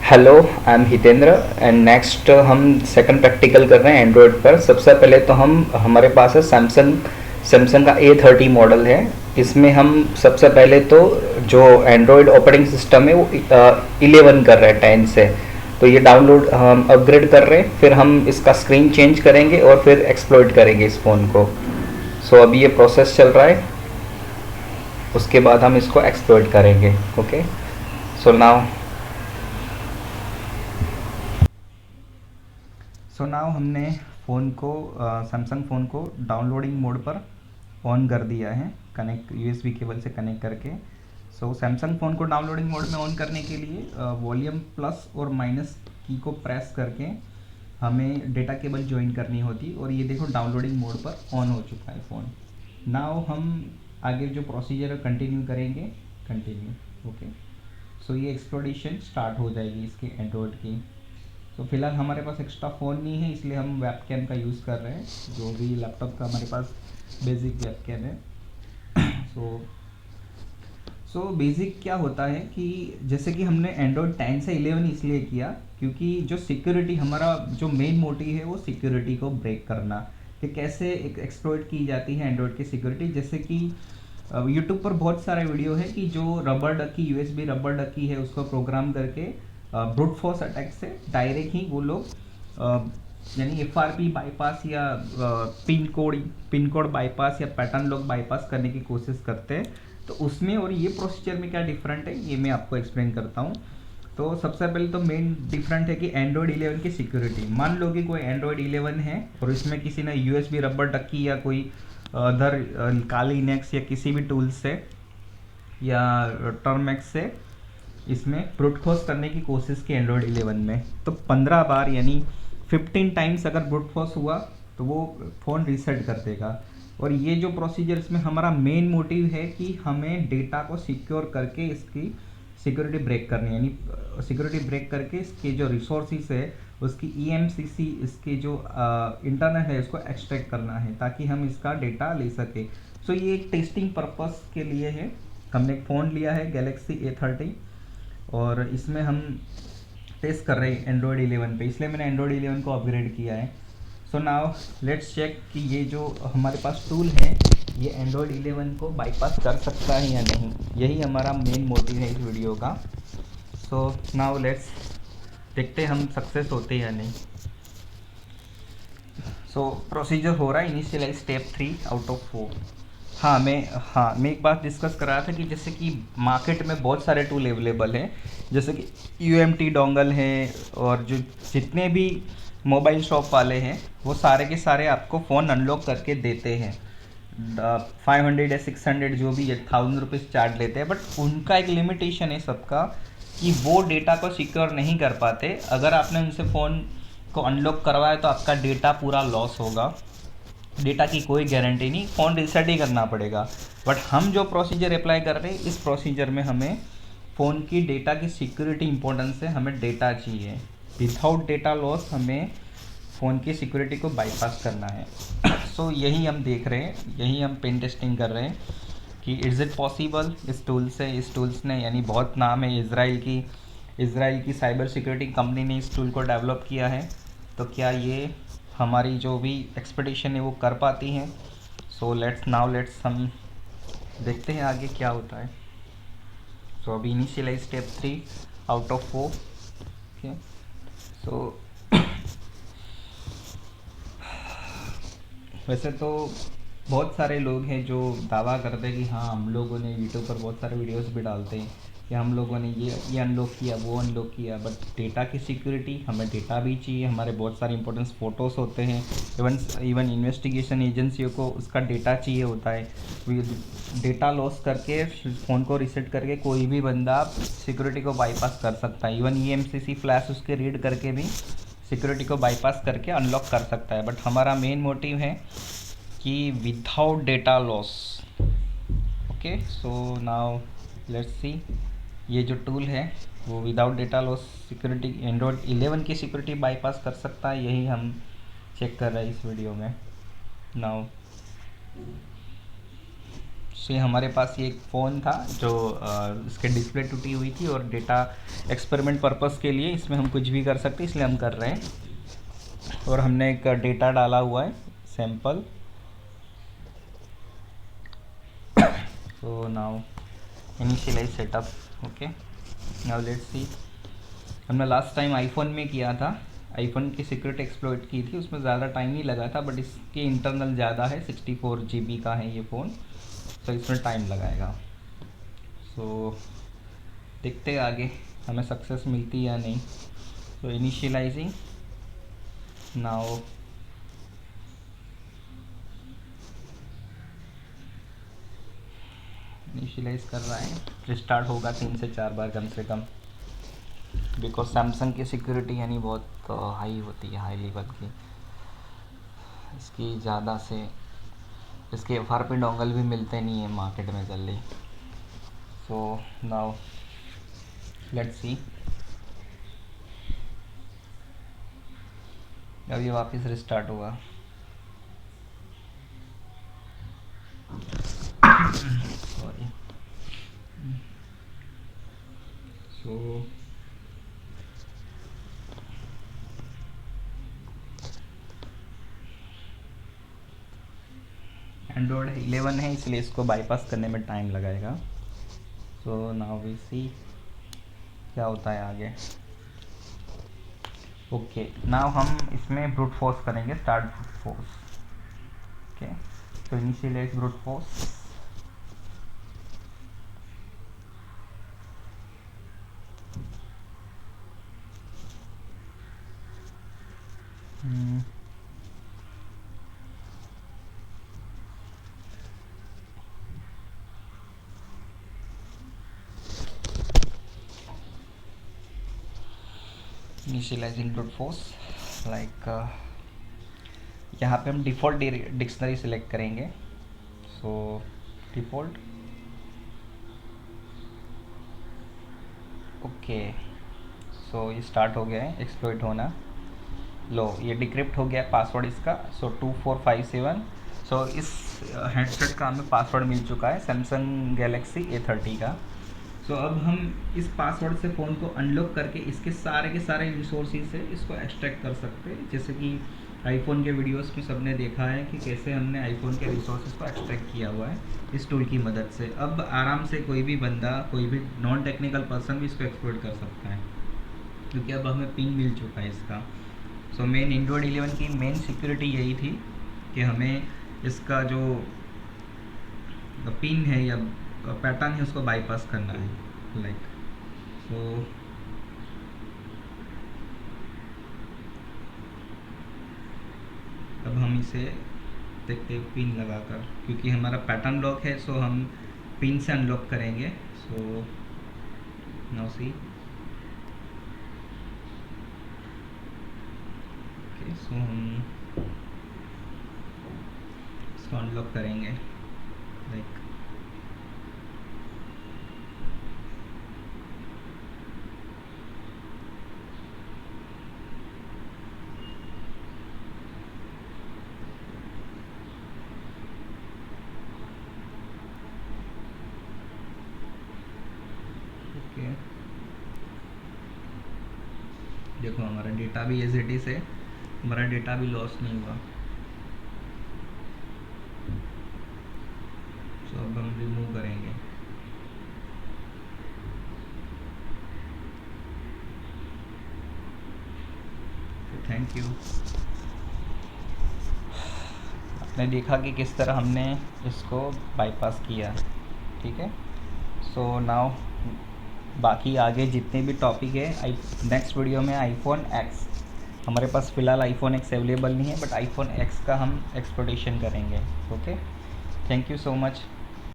Hello, I am Hitendra and next हम second practical कर रहे हैं एंड्रॉयड पर। सबसे पहले तो हम हमारे पास है सैमसंग का A30 मॉडल है। इसमें हम सबसे पहले तो जो एंड्रॉयड ऑपरेटिंग सिस्टम है वो 11 कर रहे हैं 10 से। तो ये डाउनलोड हम अपग्रेड कर रहे हैं, फिर हम इसका स्क्रीन चेंज करेंगे और फिर एक्सप्लॉइट करेंगे इस फ़ोन को। सो अभी ये प्रोसेस चल रहा है, उसके बाद हम इसको एक्सप्लॉइट करेंगे। ओके, सो नाउ हमने फ़ोन को सैमसंग फ़ोन को डाउनलोडिंग मोड पर ऑन कर दिया है, कनेक्ट USB केबल से कनेक्ट करके। सैमसंग फ़ोन को डाउनलोडिंग मोड में ऑन करने के लिए वॉल्यूम प्लस और माइनस की को प्रेस करके हमें डेटा केबल ज्वाइन करनी होती, और ये देखो डाउनलोडिंग मोड पर ऑन हो चुका है फ़ोन। नाउ हम आगे जो प्रोसीजर कंटिन्यू करेंगे, कंटिन्यू। ओके, सो ये एक्सप्लोरेशन स्टार्ट हो जाएगी इसके एंड्रॉयड की। तो फिलहाल हमारे पास एक्स्ट्रा फ़ोन नहीं है, इसलिए हम वेबकैम का यूज़ कर रहे हैं, जो भी लैपटॉप का हमारे पास बेसिक वेबकैम है। सो बेसिक क्या होता है कि जैसे कि हमने एंड्रॉयड 10 से 11 इसलिए किया क्योंकि जो सिक्योरिटी, हमारा जो मेन मोटिव है वो सिक्योरिटी को ब्रेक करना, कि कैसे एक एक्सप्लॉइट की जाती है एंड्रॉयड की सिक्योरिटी। जैसे कि यूट्यूब पर बहुत सारे वीडियो है कि जो रबर डकी, USB रबर डकी है, उसको प्रोग्राम करके ब्रूट फोर्स अटैक से डायरेक्ट ही वो लोग यानी FRP बाईपास या पिन कोड बाईपास या पैटर्न लॉक बाईपास करने की कोशिश करते हैं। तो उसमें और ये प्रोसीजर में क्या डिफरेंट है, ये मैं आपको एक्सप्लेन करता हूँ। तो सबसे पहले तो मेन डिफरेंट है कि एंड्रॉयड 11 की सिक्योरिटी। मान लो कि कोई एंड्रॉयड 11 है और इसमें किसी ने USB रबर डकी या कोई अदर काली नेक्स या किसी भी टूल से या टर्मैक्स से इसमें ब्रूट फोर्स करने की कोशिश की एंड्रॉयड 11 में, तो 15 बार यानी 15 टाइम्स अगर ब्रूट फोर्स हुआ तो वो फ़ोन रीसेट कर देगा। और ये जो प्रोसीजर, इसमें हमारा मेन मोटिव है कि हमें डेटा को सिक्योर करके इसकी सिक्योरिटी ब्रेक करनी है, यानी सिक्योरिटी ब्रेक करके इसके जो रिसोर्सेज है उसकी EMCC, इसके जो इंटरनेट है उसको एक्सट्रैक्ट करना है ताकि हम इसका डेटा ले सके। सो ये एक टेस्टिंग पर्पस के लिए है। हमने एक फ़ोन लिया है गैलेक्सी A30 और इसमें हम टेस्ट कर रहे हैं एंड्रॉयड 11 पे, इसलिए मैंने एंड्रॉयड 11 को अपग्रेड किया है। सो नाउ लेट्स चेक कि ये जो हमारे पास टूल है ये एंड्रॉयड 11 को बाईपास कर सकता है या नहीं। यही हमारा मेन मोटिव है इस वीडियो का। सो नाउ लेट्स देखते हैं हम सक्सेस होते हैं या नहीं। सो प्रोसीजर हो रहा है इनिशियलाइज स्टेप 3 आउट ऑफ 4। मैं एक बात डिस्कस कर रहा था कि जैसे कि मार्केट में बहुत सारे टूल अवेलेबल हैं, जैसे कि UMT डोंगल है, और जो जितने भी मोबाइल शॉप वाले हैं वो सारे के सारे आपको फ़ोन अनलॉक करके देते हैं। 500 या 600 जो भी 1000 रुपीज़ चार्ज लेते हैं, बट उनका एक लिमिटेशन है सबका कि वो डेटा को सिक्योर नहीं कर पाते। अगर आपने उनसे फ़ोन को अनलॉक करवाया तो आपका डेटा पूरा लॉस होगा, डेटा की कोई गारंटी नहीं, फ़ोन रिसेट ही करना पड़ेगा। बट हम जो प्रोसीजर अप्लाई कर रहे हैं इस प्रोसीजर में हमें फ़ोन की डेटा की सिक्योरिटी इंपॉर्टेंस है, हमें डेटा चाहिए। विदाउट डेटा लॉस हमें फ़ोन की सिक्योरिटी को बाईपास करना है। सो यही हम देख रहे हैं, यही हम पेन टेस्टिंग कर रहे हैं कि इज़ इट पॉसिबल इस टूल से। इस टूल्स ने यानी बहुत नाम है, इज़राइल की साइबर सिक्योरिटी कंपनी ने इस टूल को डेवलप किया है, तो क्या ये हमारी जो भी एक्सपेक्टेशन है वो कर पाती हैं। सो लेट्स हम देखते हैं आगे क्या होता है। सो अभी initialize step 3 out of 4। Okay, so वैसे तो बहुत सारे लोग हैं जो दावा करते हैं कि हाँ हम लोगों ने यूट्यूब पर बहुत सारे वीडियोस भी डालते हैं कि हम लोगों ने ये अनलॉक किया, वो अनलॉक किया, बट डेटा की सिक्योरिटी, हमें डेटा भी चाहिए। हमारे बहुत सारे इंपॉर्टेंट फ़ोटोज़ होते हैं, इवन इन्वेस्टिगेशन एजेंसियों को उसका डेटा चाहिए होता है। डेटा लॉस करके फ़ोन को रिसेट करके कोई भी बंदा सिक्योरिटी को बाईपास कर सकता है। इवन EMCC फ्लैश उसके रीड करके भी सिक्योरिटी को बाईपास करके अनलॉक कर सकता है। बट हमारा मेन मोटिव है कि without data loss. Okay, so now let's सी ये जो टूल है वो without data loss security Android 11 की सिक्योरिटी बाईपास कर सकता है, यही हम चेक कर रहे हैं इस वीडियो में नाउ। सो ये हमारे पास ये एक फ़ोन था जो इसके डिस्प्ले टूटी हुई थी और डेटा एक्सपेरिमेंट पर्पस के लिए इसमें हम कुछ भी कर सकते इसलिए हम कर रहे हैं। और हमने एक डेटा डाला हुआ है sample. So now initialise setup. Okay, now let's see. हमने लास्ट टाइम आईफोन में किया था, आईफोन की सिक्योरिटी एक्सप्लॉइट की थी, उसमें ज़्यादा टाइम नहीं लगा था, बट इसके इंटरनल ज़्यादा है, 64 GB का है ये फ़ोन, तो इसमें टाइम लगाएगा। सो देखते हैं आगे हमें सक्सेस मिलती या नहीं। तो इनिशियलाइजिंग नाउ। इनिशियलाइज कर रहा है, रिस्टार्ट होगा 3 से 4 बार कम से कम, बिकॉज सैमसंग की सिक्योरिटी यानी बहुत हाई होती है, हाई लेवल की। इसकी ज़्यादा से इसके FRP डोंगल भी मिलते नहीं है मार्केट में जल्दी। सो नाउ लेट्स सी। अब ये वापस रिस्टार्ट हुआ। सॉरी। सो एंड्रॉयड 11 है इसलिए इसको बाईपास करने में टाइम लगाएगा। सो नाउ वी सी क्या होता है आगे। ओके, नाउ हम इसमें ब्रूट फोर्स करेंगे, स्टार्ट ब्रूट फोर्स। ओके, तो initialise brute force. Initialising brute force like यहाँ पे हम डिफ़ॉल्ट डिक्शनरी सेलेक्ट करेंगे। सो डिफ़ॉल्ट। ओके, सो ये स्टार्ट हो गया है एक्सप्लॉइट होना। लो, ये डिक्रिप्ट हो गया पासवर्ड इसका। सो 2457। सो इस हेडसेट का हमें पासवर्ड मिल चुका है, सैमसंग गैलेक्सी A30 का। सो अब हम इस पासवर्ड से फ़ोन को अनलॉक करके इसके सारे रिसोर्सेज से इसको एक्सट्रैक्ट कर सकते हैं, जैसे कि आईफोन के वीडियोस में सबने देखा है कि कैसे हमने आईफोन के रिसोर्सेज को एक्सट्रैक्ट किया हुआ है इस टूल की मदद से। अब आराम से कोई भी बंदा, कोई भी नॉन टेक्निकल पर्सन भी इसको एक्सप्लोर कर सकता है, क्योंकि अब हमें पिन मिल चुका है इसका। सो मेन एंड्रॉयड 11 की मेन सिक्योरिटी यही थी कि हमें इसका जो पिन है या पैटर्न है उसको बाईपास करना है, लाइक सो। अब हम इसे देखते हैं पिन लगाकर, क्योंकि हमारा पैटर्न लॉक है, सो हम पिन से अनलॉक करेंगे। So now see. ओके, सो हम इसको अनलॉक करेंगे लाइक। ओके, देखो हमारा डेटा भी एज इट इज़ है, हमारा डेटा भी लॉस नहीं हुआ। सो अब हम रिमूव करेंगे। Thank you. आपने देखा कि किस तरह हमने इसको बाईपास किया, ठीक है। सो नाउ बाकी आगे जितने भी टॉपिक है नेक्स्ट वीडियो में आईफोन X, हमारे पास फ़िलहाल आईफोन X अवेलेबल नहीं है, बट आईफोन X का हम एक्सप्लोरेशन करेंगे। Okay, thank you so much.